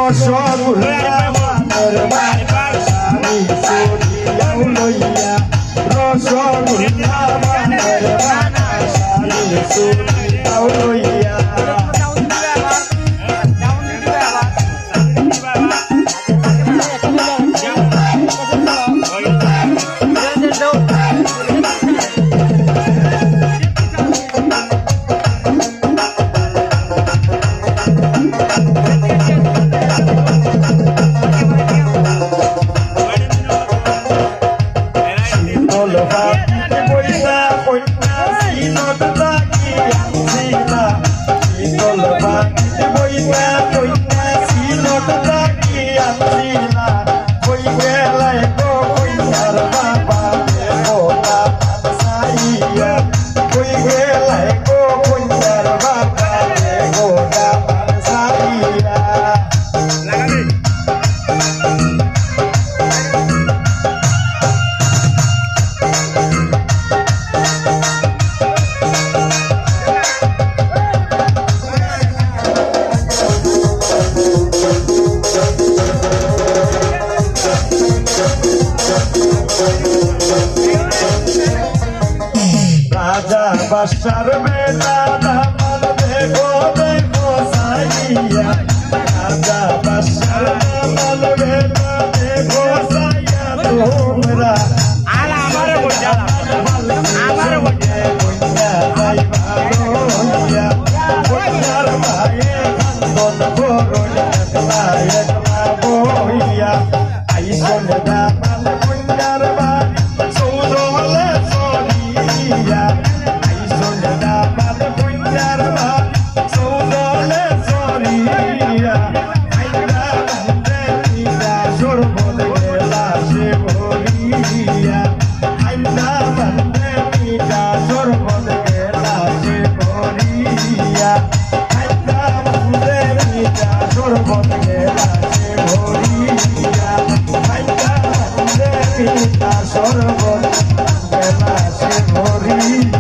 রসগোল্লা মানের বাসারি চুরিয়াও লইয়া রসগোল্লা মানের বাসারি চুরিয়াও লইয়া রাজা বাদশার বেটা দামাল দেখো দেখো সাইয়া রাজা বাদশার দামাল বেটা দেখো সাইয়া তোমরা আলা আমারে বলছে আমারে বলছে কইয়া যাই ভালোইয়া কইয়ার ভাইয়ে খান্দন করুন একলা একলা বইয়া আইসন দামাল কইয়ার বাড়ি সৌদলে সরিয়া আইসন দামাল কইয়ার বাড়ি সৌদলে সরিয়া আইনা বন্দে নিদা সরবত গেলা সে ভরিয়া আইনা বন্দে নিদা সরবত গেলা সে ভরিয়া আইনা বন্দে নিদা সরবত গেলা সে ভরিয়া আইনা বন্দে নিদা সরবত গেলা সে ভরিয়া